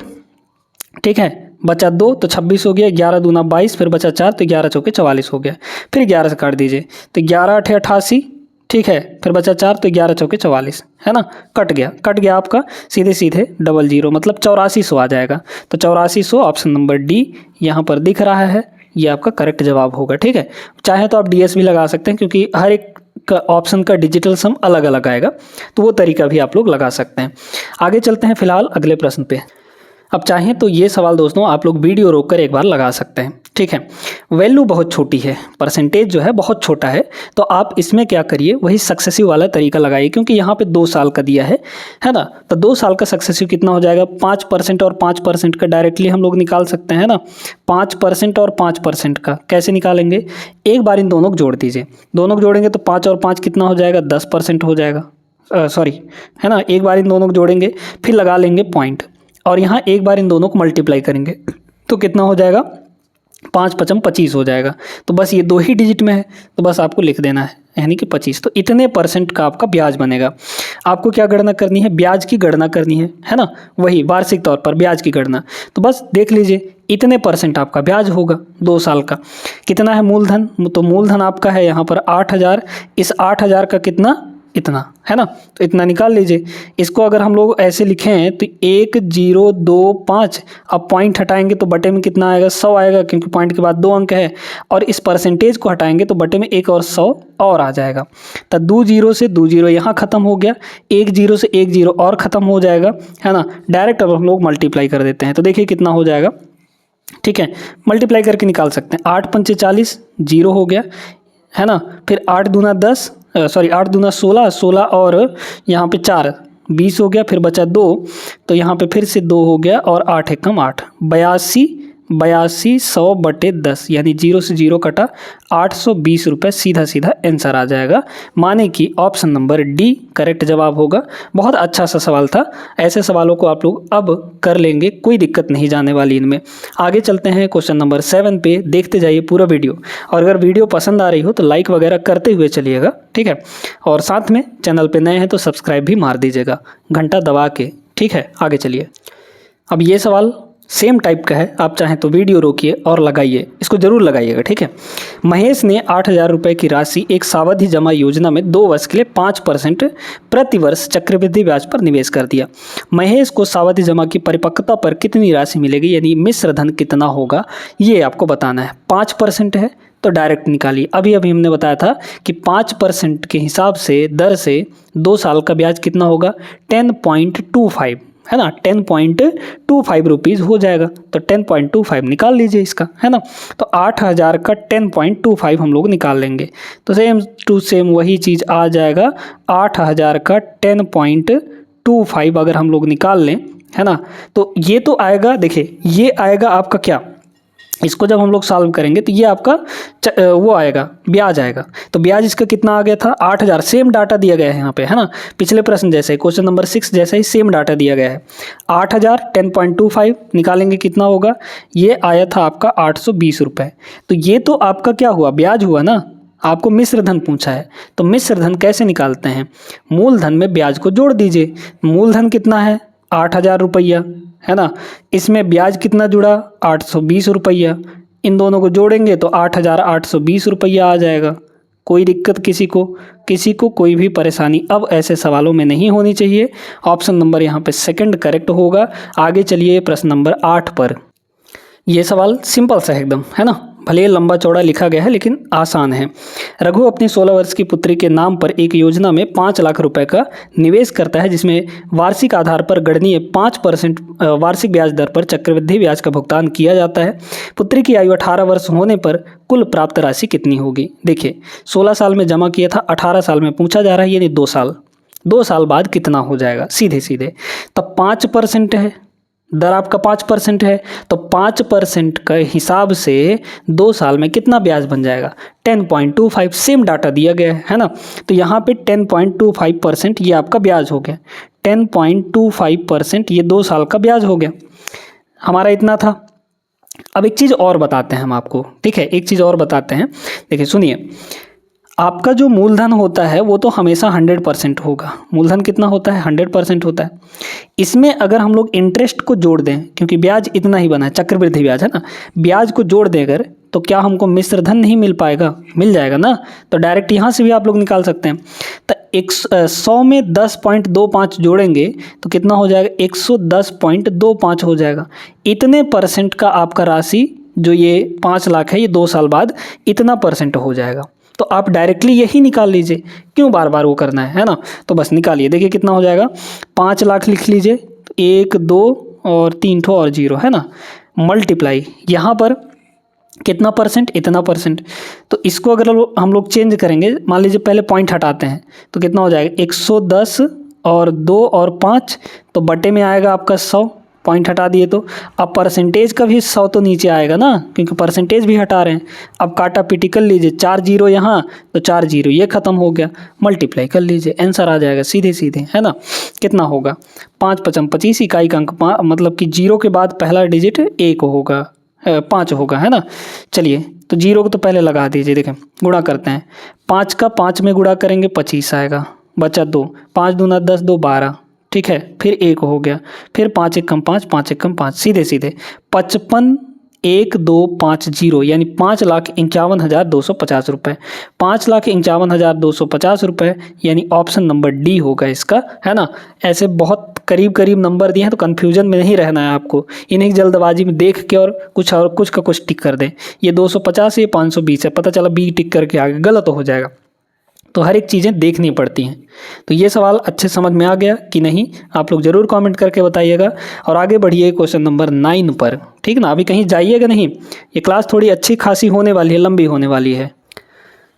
ठीक है, बचा 2 तो 26 हो गया। 11 दूना 22, फिर बचा 4 तो 11 चौके 44 हो गया। फिर 11 से काट दीजिए तो 11 8 88, ठीक है, फिर बचा 4 तो 11 चौके 44, है ना। कट गया आपका सीधे सीधे 00, मतलब 8400 आ जाएगा। तो 8400 ऑप्शन नंबर डी यहाँ पर दिख रहा है, ये आपका करेक्ट जवाब होगा, ठीक है। चाहे तो आप DS भी लगा सकते हैं, क्योंकि हर एक ऑप्शन का डिजिटल सम अलग अलग आएगा, तो वो तरीका भी आप लोग लगा सकते हैं। आगे चलते हैं फिलहाल अगले प्रश्न पे। अब चाहें तो ये सवाल दोस्तों आप लोग वीडियो रोककर एक बार लगा सकते हैं, ठीक है। वैल्यू बहुत छोटी है, परसेंटेज जो है बहुत छोटा है, तो आप इसमें क्या करिए, वही सक्सेसिव वाला तरीका लगाइए, क्योंकि यहाँ पे 2 साल का दिया है ना। तो 2 साल का सक्सेसिव कितना हो जाएगा, 5% और 5% का डायरेक्टली हम लोग निकाल सकते हैं ना। 5% और 5% का कैसे निकालेंगे, एक बार इन दोनों को जोड़ दीजिए, दोनों को जोड़ेंगे तो 5 और 5 कितना हो जाएगा, 10% हो जाएगा, सॉरी, है ना। एक बार इन दोनों को जोड़ेंगे, फिर लगा लेंगे पॉइंट, और यहाँ एक बार इन दोनों को मल्टीप्लाई करेंगे तो कितना हो जाएगा, 5 5 25 हो जाएगा। तो बस ये 2 ही डिजिट में है, तो बस आपको लिख देना है, यानी कि 25। तो इतने % का आपका ब्याज बनेगा। आपको क्या गणना करनी है, ब्याज की गणना करनी है ना, वही वार्षिक तौर पर ब्याज की गणना। तो बस देख लीजिए इतने % आपका ब्याज होगा 2 साल का। कितना है मूलधन, तो मूलधन आपका है यहाँ पर 8000, इस 8000 का कितना, इतना, है ना, तो इतना निकाल लीजिए। इसको अगर हम लोग ऐसे लिखें तो 1025, अब पॉइंट हटाएंगे तो बटे में कितना आएगा, 100 आएगा, क्योंकि पॉइंट के बाद 2 अंक है, और इस परसेंटेज को हटाएंगे तो बटे में 1 और 100 और आ जाएगा। तो 2 0 से 2 0 यहाँ ख़त्म हो गया, 1 0 से 1 0 और ख़त्म हो जाएगा, है ना। डायरेक्ट अब हम लोग मल्टीप्लाई कर देते हैं, तो देखिए कितना हो जाएगा, ठीक है, मल्टीप्लाई करके निकाल सकते हैं। 8 पंचे 40, 0 हो गया, है ना। फिर 8 दूना 10, सॉरी 8 दूना 16, 16 और यहाँ पे 4 20 हो गया, फिर बचा 2, तो यहाँ पे फिर से 2 हो गया, और 8 एकम 8, 82 100 बटे 10, यानी 0 से 0 कटा, 820 रुपये सीधा सीधा आंसर आ जाएगा। माने कि ऑप्शन नंबर डी करेक्ट जवाब होगा। बहुत अच्छा सा सवाल था, ऐसे सवालों को आप लोग अब कर लेंगे, कोई दिक्कत नहीं जाने वाली इनमें। आगे चलते हैं क्वेश्चन नंबर 7 पे, देखते जाइए पूरा वीडियो, और अगर वीडियो पसंद आ रही हो तो लाइक वगैरह करते हुए चलिएगा, ठीक है। और साथ में चैनल पे नए हैं तो सब्सक्राइब भी मार दीजिएगा घंटा दबा के, ठीक है। आगे चलिए, अब ये सवाल सेम टाइप का है, आप चाहें तो वीडियो रोकिए और लगाइए, इसको जरूर लगाइएगा, ठीक है। महेश ने 8000 रुपये की राशि एक सावधि जमा योजना में 2 वर्ष के लिए 5% प्रति वर्ष चक्रवृद्धि ब्याज पर निवेश कर दिया। महेश को सावधि जमा की परिपक्वता पर कितनी राशि मिलेगी, यानी मिश्र धन कितना होगा, ये आपको बताना है। 5% है तो डायरेक्ट निकालिए। अभी हमने बताया था कि 5% के हिसाब से दर से 2 साल का ब्याज कितना होगा, 10.25, है ना, 10.25 रुपीज़ हो जाएगा। तो 10.25 निकाल लीजिए इसका, है ना। तो 8000 का 10.25 हम लोग निकाल लेंगे, तो सेम टू सेम वही चीज़ आ जाएगा। 8000 का 10.25 अगर हम लोग निकाल लें, है ना, तो ये तो आएगा, देखिए ये आएगा आपका क्या, इसको जब हम लोग सॉल्व करेंगे तो ये आपका वो आएगा, ब्याज आएगा। तो ब्याज इसका कितना आ गया था, 8000, सेम डाटा दिया गया है यहाँ पे, है ना। पिछले प्रश्न जैसे क्वेश्चन नंबर 6 जैसे ही सेम डाटा दिया गया है। 8000 10.25 निकालेंगे कितना होगा, ये आया था आपका 820 रुपये। तो ये तो आपका क्या हुआ, ब्याज हुआ ना, आपको मिश्र धन पूछा है, तो मिश्र धन कैसे निकालते हैं? मूलधन में ब्याज को जोड़ दीजिए। मूलधन कितना है? 8,000 रुपया, है ना। इसमें ब्याज कितना जुड़ा? 820 रुपया। इन दोनों को जोड़ेंगे तो 8,820 रुपया आ जाएगा। कोई दिक्कत किसी को कोई भी परेशानी अब ऐसे सवालों में नहीं होनी चाहिए। ऑप्शन नंबर यहाँ पे सेकंड करेक्ट होगा। आगे चलिए प्रश्न नंबर 8 पर। ये सवाल सिंपल सा है एकदम, है ना। भले ही लंबा चौड़ा लिखा गया है लेकिन आसान है। रघु अपनी 16 वर्ष की पुत्री के नाम पर एक योजना में 5 लाख रुपए का निवेश करता है, जिसमें वार्षिक आधार पर गणनीय 5% वार्षिक ब्याज दर पर चक्रवृद्धि ब्याज का भुगतान किया जाता है। पुत्री की आयु 18 वर्ष होने पर कुल प्राप्त राशि कितनी होगी? देखिए 16 साल में जमा किया था, 18 साल में पूछा जा रहा है, यानी 2 साल बाद कितना हो जाएगा? सीधे सीधे तब 5% है, दर आपका 5% है, तो 5% के हिसाब से 2 साल में कितना ब्याज बन जाएगा? 10.25। सेम डाटा दिया गया है ना। तो यहाँ पे 10.25% ये आपका ब्याज हो गया। 10.25% ये 2 साल का ब्याज हो गया। हमारा इतना था। अब एक चीज़ और बताते हैं हम आपको, ठीक है, एक चीज़ और बताते हैं। देखिए सुनिए, आपका जो मूलधन होता है वो तो हमेशा 100% होगा। मूलधन कितना होता है? 100% होता है। इसमें अगर हम लोग इंटरेस्ट को जोड़ दें, क्योंकि ब्याज इतना ही बना है, चक्रवृद्धि ब्याज है ना, ब्याज को जोड़ दें अगर, तो क्या हमको मिश्र धन नहीं मिल पाएगा? मिल जाएगा ना। तो डायरेक्ट यहाँ से भी आप लोग निकाल सकते हैं। तो 100 में 10.25 जोड़ेंगे तो कितना हो जाएगा? 110.25 हो जाएगा। इतने परसेंट का आपका राशि जो ये 5 लाख है, ये 2 साल बाद इतना परसेंट हो जाएगा। तो आप डायरेक्टली यही निकाल लीजिए, क्यों बार बार वो करना है ना। तो बस निकालिए, देखिए कितना हो जाएगा। 5 लाख लिख लीजिए, 1 2 और 3 ठो और 0, है ना। मल्टीप्लाई यहाँ पर कितना परसेंट? इतना परसेंट। तो इसको अगर हम लोग चेंज करेंगे, मान लीजिए पहले पॉइंट हटाते हैं, तो कितना हो जाएगा? 110 और 2 और 5, तो बटे में आएगा आपका 100। पॉइंट हटा दिए तो अब परसेंटेज का भी 100 तो नीचे आएगा ना, क्योंकि परसेंटेज भी हटा रहे हैं। अब काटा पीटी कर लीजिए, 4 0 यहाँ, तो 4 0 ये खत्म हो गया। मल्टीप्लाई कर लीजिए, आंसर आ जाएगा सीधे सीधे, है ना। कितना होगा? 5 5 25, इकाई का अंक मतलब कि 0 के बाद पहला डिजिट 1 होगा, 5 होगा, है ना। चलिए तो 0 को तो पहले लगा दीजिए। देखें गुणा करते हैं, 5 का 5 में गुणा करेंगे 25 आएगा, बचा 2, 5 दूना 10, 2 12, ठीक है। फिर 1 हो गया, फिर 5 1 कम 5, 5 1 कम 5, सीधे सीधे 55 1 2 5 0, यानी 5,51,250 रुपये। 5,51,250 रुपये, यानी ऑप्शन नंबर डी होगा इसका, है ना। ऐसे बहुत करीब करीब नंबर दिए हैं, तो कन्फ्यूजन में नहीं रहना है आपको। इन्हीं जल्दबाजी में देख के और कुछ का कुछ टिक कर दें। ये 250 ये 520 है, पता चला बी टिक करके आगे, गलत हो जाएगा। तो हर एक चीज़ें देखनी पड़ती हैं। तो ये सवाल अच्छे समझ में आ गया कि नहीं, आप लोग ज़रूर कमेंट करके बताइएगा। और आगे बढ़िए क्वेश्चन नंबर 9 पर, ठीक ना। अभी कहीं जाइएगा नहीं, ये क्लास थोड़ी अच्छी खासी होने वाली है, लंबी होने वाली है।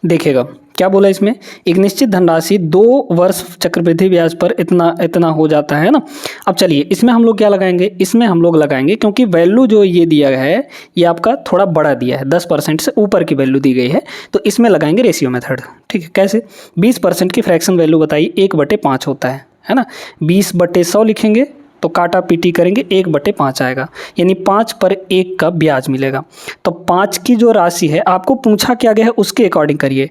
देखिएगा क्या बोला इसमें, एक निश्चित धनराशि 2 वर्ष चक्रवृद्धि ब्याज पर इतना हो जाता है ना। अब चलिए इसमें हम लोग क्या लगाएंगे? इसमें हम लोग लगाएंगे, क्योंकि वैल्यू जो ये दिया गया है ये आपका थोड़ा बड़ा दिया है, 10% से ऊपर की वैल्यू दी गई है, तो इसमें लगाएंगे रेशियो मेथड, ठीक है। कैसे? 20% की फ्रैक्शन वैल्यू बताइए, 1/5 होता है ना। 20/100 लिखेंगे तो काटा पीटी करेंगे, 1/5 आएगा, यानी 5/1 का ब्याज मिलेगा। तो 5 की जो राशि है आपको पूछा क्या गया है उसके अकॉर्डिंग करिए,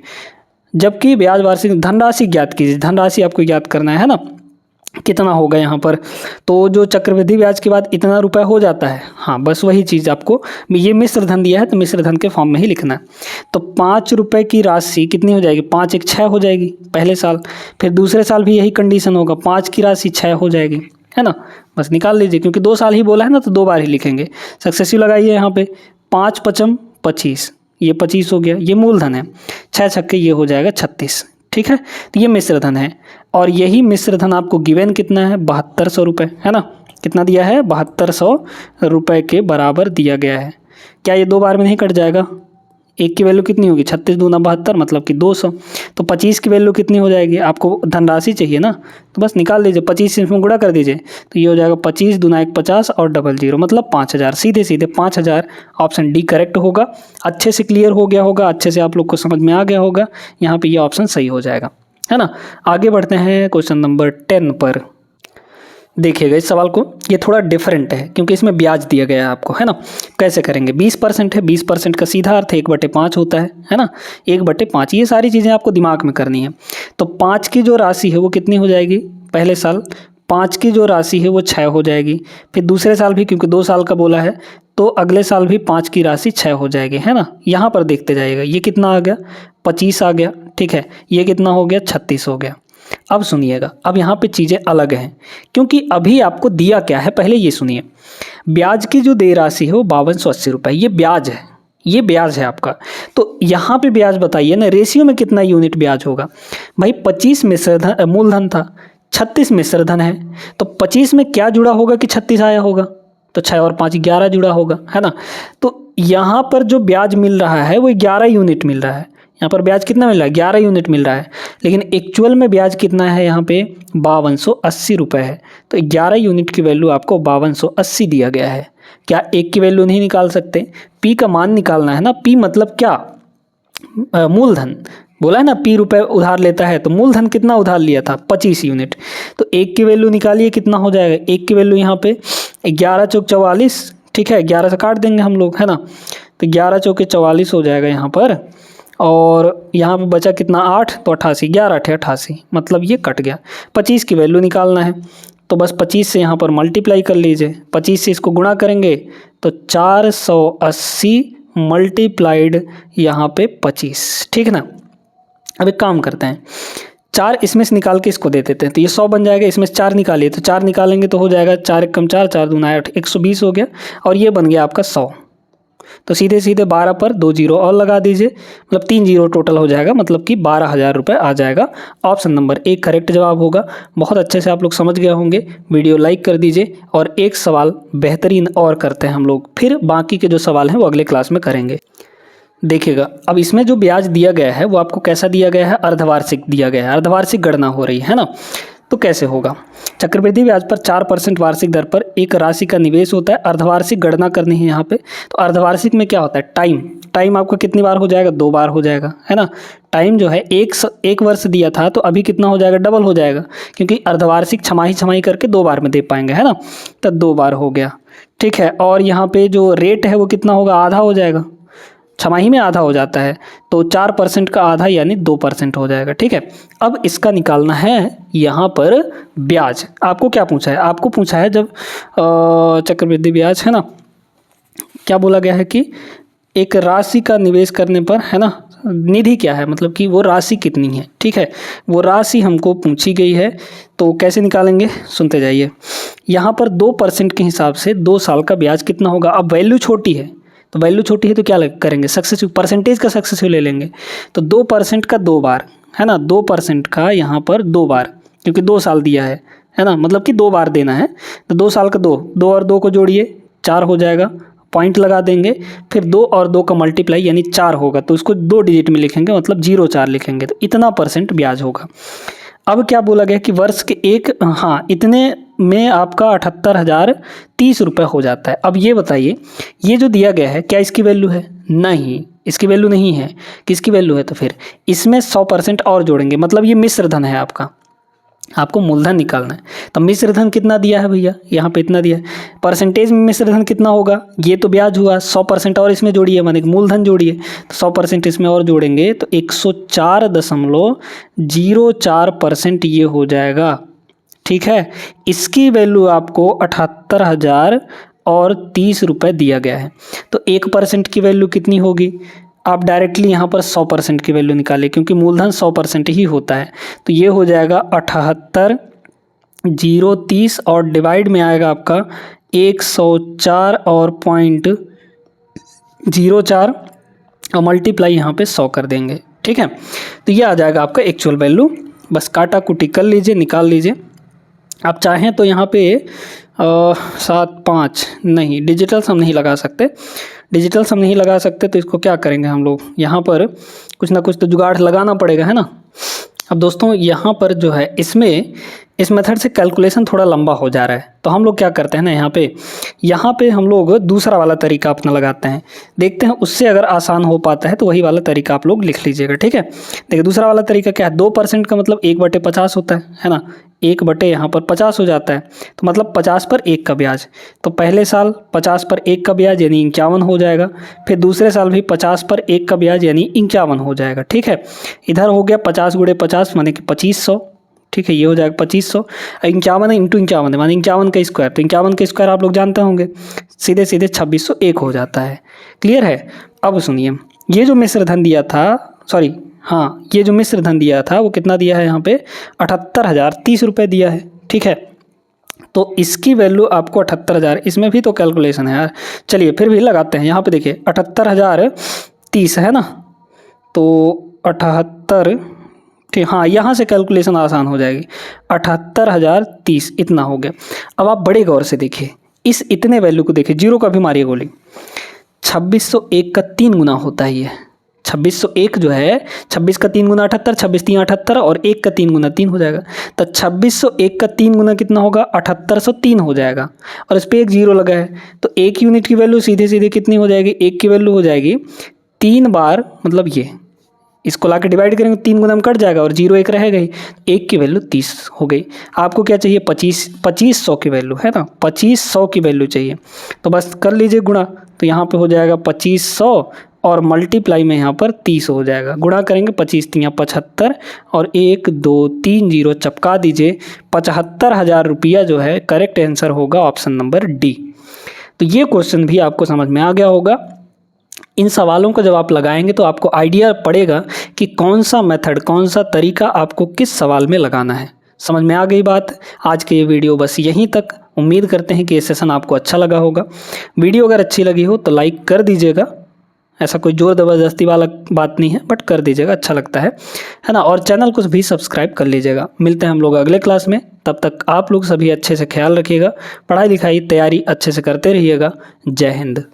जबकि ब्याज वार्षिक धनराशि ज्ञात कीजिए। धनराशि आपको ज्ञात करना है ना, कितना होगा यहाँ पर। तो जो चक्रवृद्धि ब्याज के बाद इतना रुपए हो जाता है, हाँ बस वही चीज़ आपको, ये मिश्र धन दिया है तो मिश्र धन के फॉर्म में ही लिखना है। तो 5 रुपये की राशि कितनी हो जाएगी? 5 1 6 हो जाएगी पहले साल, फिर दूसरे साल भी यही कंडीशन होगा, 5 की राशि 6 हो जाएगी, है ना। बस निकाल लीजिए, क्योंकि 2 साल ही बोला है ना, तो 2 बार ही लिखेंगे। सक्सेसिव लगाइए यहाँ पे, 5 5 25, ये 25 हो गया, ये मूलधन है। 6 छक्के ये हो जाएगा 36, ठीक है। तो ये मिश्र धन है, और यही मिश्र धन आपको गिवन कितना है? 7200 रुपये, है ना। कितना दिया है? 7200 रुपये के बराबर दिया गया है। क्या ये 2 बार में नहीं कट जाएगा? एक की वैल्यू कितनी होगी? 36 दूना 72, मतलब कि 200। तो 25 की वैल्यू कितनी हो जाएगी? आपको धनराशि चाहिए ना, तो बस निकाल लीजिए, 25 इसमें गुणा कर दीजिए, तो ये हो जाएगा 25 दूना 1 50 और 00, मतलब 5000। सीधे सीधे 5000, ऑप्शन डी करेक्ट होगा। अच्छे से क्लियर हो गया होगा, अच्छे से आप लोग को समझ में आ गया होगा, यहाँ पे ये ऑप्शन सही हो जाएगा, है ना। आगे बढ़ते हैं क्वेश्चन नंबर 10 पर। देखिएगा इस सवाल को, ये थोड़ा डिफरेंट है क्योंकि इसमें ब्याज दिया गया है आपको, है ना। कैसे करेंगे, 20% है, 20% का सीधा अर्थ 1/5 होता है ना। 1/5 ये सारी चीज़ें आपको दिमाग में करनी है। तो 5 की जो राशि है वो कितनी हो जाएगी, पहले साल 5 की जो राशि है वो 6 हो जाएगी। फिर दूसरे साल भी, क्योंकि 2 साल का बोला है, तो अगले साल भी 5 की राशि 6 हो जाएगी, है ना। यहाँ पर देखते जाइएगा, ये कितना आ गया, 25 आ गया, ठीक है। ये कितना हो गया, 36 हो गया। अब सुनिएगा, अब यहाँ पे चीज़ें अलग हैं क्योंकि अभी आपको दिया क्या है, पहले ये सुनिए। ब्याज की जो देय राशि है वो 5280 रुपये, ये ब्याज है, ये ब्याज है आपका। तो यहाँ पे ब्याज बताइए ना, रेशियो में कितना यूनिट ब्याज होगा भाई। 25 मिश्रधन मूलधन था, 36 मिश्रधन है, तो 25 में क्या जुड़ा होगा कि 36 आया होगा, तो 6 और 5 11 जुड़ा होगा, है ना। तो यहाँ पर जो ब्याज मिल रहा है वो 11 यूनिट मिल रहा है। यहाँ पर ब्याज कितना मिल रहा है, 11 यूनिट मिल रहा है, लेकिन एक्चुअल में ब्याज कितना है यहाँ पे, 5280 रुपये है। तो 11 यूनिट की वैल्यू आपको 5280 दिया गया है। क्या एक की वैल्यू नहीं निकाल सकते, पी का मान निकालना है ना। पी मतलब क्या, मूलधन बोला है ना, पी रुपए उधार लेता है, तो मूलधन कितना उधार लिया था, 25 यूनिट। तो एक की वैल्यू निकालिए, कितना हो जाएगा, एक की वैल्यू यहाँ पे 11 चौक 44, ठीक है, 11 से काट देंगे हम लोग, है ना। तो 11 चौके 44 हो जाएगा यहाँ पर, और यहाँ पे बचा कितना 8, तो 88, 11 8 88, मतलब ये कट गया। 25 की वैल्यू निकालना है, तो बस 25 से यहाँ पर मल्टीप्लाई कर लीजिए, 25 से इसको गुणा करेंगे तो 480 मल्टीप्लाइड यहाँ पे 25, ठीक है ना। अब एक काम करते हैं, 4 इसमें से निकाल के इसको दे देते हैं, तो ये 100 बन जाएगा। इसमें से 4 निकालिए, तो 4 निकालेंगे तो हो जाएगा 4 1 4, 4 2 8, 120 हो गया, और ये बन गया आपका 100। तो सीधे सीधे 12 पर 2 जीरो और लगा दीजिए, मतलब 3 जीरो टोटल हो जाएगा, मतलब कि 12,000 रुपये आ जाएगा। ऑप्शन नंबर 1 करेक्ट जवाब होगा। बहुत अच्छे से आप लोग समझ गए होंगे। वीडियो लाइक कर दीजिए, और एक सवाल बेहतरीन और करते हैं हम लोग, फिर बाकी के जो सवाल हैं वो अगले क्लास में करेंगे। देखिएगा, अब इसमें जो ब्याज दिया गया है वो आपको कैसा दिया गया है, अर्धवार्षिक दिया गया है, अर्धवार्षिक गणना हो रही है ना। तो कैसे होगा, चक्रवृद्धि ब्याज पर 4% वार्षिक दर पर एक राशि का निवेश होता है, अर्धवार्षिक गणना करनी है यहाँ पे। तो अर्धवार्षिक में क्या होता है, टाइम आपका कितनी बार हो जाएगा, 2 बार हो जाएगा, है ना। टाइम जो है एक वर्ष दिया था, तो अभी कितना हो जाएगा, डबल हो जाएगा, क्योंकि अर्धवार्षिक छमाही करके 2 बार में दे पाएंगे, है ना। तो 2 बार हो गया, ठीक है। और यहाँ पे जो रेट है वो कितना होगा, आधा हो जाएगा, छमाही में आधा हो जाता है, तो 4% का आधा यानी 2% हो जाएगा, ठीक है। अब इसका निकालना है यहाँ पर ब्याज। आपको क्या पूछा है, आपको पूछा है जब चक्रवृद्धि ब्याज, है ना, क्या बोला गया है कि एक राशि का निवेश करने पर, है ना, निधि क्या है, मतलब कि वो राशि कितनी है, ठीक है, वो राशि हमको पूछी गई है। तो कैसे निकालेंगे, सुनते जाइए। यहाँ पर 2% के हिसाब से 2 साल का ब्याज कितना होगा। अब वैल्यू छोटी है, तो वैल्यू छोटी है तो क्या करेंगे, सक्सेसिव परसेंटेज का सक्सेसिव ले लेंगे। तो 2% का 2 बार, है ना, 2% का यहाँ पर 2 बार, क्योंकि 2 साल दिया है ना, मतलब कि 2 बार देना है। तो 2 साल का 2 और 2 को जोड़िए, 4 हो जाएगा, पॉइंट लगा देंगे। फिर 2 और 2 का मल्टीप्लाई यानी 4 होगा, तो उसको 2 डिजिट में लिखेंगे, मतलब 0.4 लिखेंगे, तो इतना % ब्याज होगा। अब क्या बोला गया कि वर्ष के इतने में आपका 78,030 रुपये हो जाता है। अब ये बताइए, ये जो दिया गया है क्या इसकी वैल्यू है, नहीं, इसकी वैल्यू नहीं है। किसकी वैल्यू है, तो फिर इसमें 100% और जोड़ेंगे, मतलब ये मिश्र धन है आपका, आपको मूलधन निकालना है। तो मिश्र धन कितना दिया है भैया, यहाँ पे इतना दिया है। परसेंटेज में मिश्र धन कितना होगा, ये तो ब्याज हुआ, 100% और इसमें जोड़िए, माने मूलधन जोड़िए, तो 100% इसमें और जोड़ेंगे तो 104.04% ये हो जाएगा, ठीक है। इसकी वैल्यू आपको 78,030 रुपये दिया गया है। तो 1% की वैल्यू कितनी होगी, आप डायरेक्टली यहाँ पर 100% की वैल्यू निकालें, क्योंकि मूलधन 100% ही होता है। तो ये हो जाएगा 78,030, और डिवाइड में आएगा आपका 104 और 0.04, और मल्टीप्लाई यहाँ पे 100 कर देंगे, ठीक है। तो ये आ जाएगा आपका एक्चुअल वैल्यू। बस काटा कुटी कर लीजिए, निकाल लीजिए। आप चाहें तो यहाँ पे 7 5 नहीं, डिजिटल सम नहीं लगा सकते, डिजिटल सम नहीं लगा सकते, तो इसको क्या करेंगे हम लोग, यहाँ पर कुछ ना कुछ तो जुगाड़ लगाना पड़ेगा, है ना। अब दोस्तों यहाँ पर जो है इसमें इस मेथड से कैलकुलेशन थोड़ा लंबा हो जा रहा है, तो हम लोग क्या करते हैं ना, यहाँ पे हम लोग दूसरा वाला तरीका अपना लगाते हैं, देखते हैं उससे अगर आसान हो पाता है तो वही वाला तरीका आप लोग लिख लीजिएगा, ठीक है। देखिए दूसरा वाला तरीका क्या है, 2% का मतलब 1/50 होता है ना। 1 बटे यहाँ पर 50 हो जाता है, तो मतलब 50 पर 1 का ब्याज। तो पहले साल 50 पर 1 का ब्याज यानी 51 हो जाएगा, फिर दूसरे साल भी 50 पर 1 का ब्याज यानी 51 हो जाएगा। ठीक है, इधर हो गया 50 गुणे 50 माने कि 2500। ठीक है, ये हो जाएगा 2500। 51 इंटू 51 माने 51 का स्क्वायर, तो 51 का स्क्वायर आप लोग जानते होंगे, सीधे सीधे 2601 हो जाता है। क्लियर है। अब सुनिए, ये जो मिश्र धन दिया था, सॉरी हाँ, ये जो मिश्र धन दिया था वो कितना दिया है यहाँ पे, 78,030 रुपये दिया है। ठीक है, तो इसकी वैल्यू आपको 78,000, इसमें भी तो कैलकुलेशन है यार, चलिए फिर भी लगाते हैं। यहाँ पे देखिए 78,030 है ना, तो 78, ठीक, हाँ यहाँ से कैलकुलेशन आसान हो जाएगी। 78,030 इतना हो गया। अब आप बड़े गौर से देखिए, इस इतने वैल्यू को देखिए, जीरो का भी मारिए गोली। 2601 का 3 गुना होता है ये, 2601 जो है 26 का 3 गुना 78, 26 3 78 और 1 का 3 गुना 3 हो जाएगा। तो 2601 का 3 गुना कितना होगा, 7803 हो जाएगा, और इस पर एक जीरो लगा है, तो 1 यूनिट की वैल्यू सीधे सीधे कितनी हो जाएगी, 1 की वैल्यू हो जाएगी 3 बार, मतलब ये इसको ला के डिवाइड करेंगे 3 गुना में कट जाएगा और जीरो 1 रहेगा ही, 1 की वैल्यू 30 हो गई। आपको क्या चाहिए, 2500 की वैल्यू है ना, 2500 की वैल्यू चाहिए, तो बस कर लीजिए गुणा, तो यहाँ पे हो जाएगा 2500 और मल्टीप्लाई में यहाँ पर 30 हो जाएगा। गुणा करेंगे 25 3 75 और 1 2 3 जीरो चपका दीजिए, 75,000 रुपया जो है करेक्ट आंसर होगा ऑप्शन नंबर डी। तो ये क्वेश्चन भी आपको समझ में आ गया होगा। इन सवालों को जब आप लगाएंगे तो आपको आइडिया पड़ेगा कि कौन सा मेथड, कौन सा तरीका आपको किस सवाल में लगाना है। समझ में आ गई बात। आज के ये वीडियो बस यहीं तक। उम्मीद करते हैं कि ये सेशन आपको अच्छा लगा होगा। वीडियो अगर अच्छी लगी हो तो लाइक कर दीजिएगा, ऐसा कोई जोर ज़बरदस्ती वाला बात नहीं है, बट कर दीजिएगा, अच्छा लगता है ना। और चैनल को भी सब्सक्राइब कर लीजिएगा। मिलते हैं हम लोग अगले क्लास में, तब तक आप लोग सभी अच्छे से ख्याल रखिएगा, पढ़ाई लिखाई तैयारी अच्छे से करते रहिएगा। जय हिंद।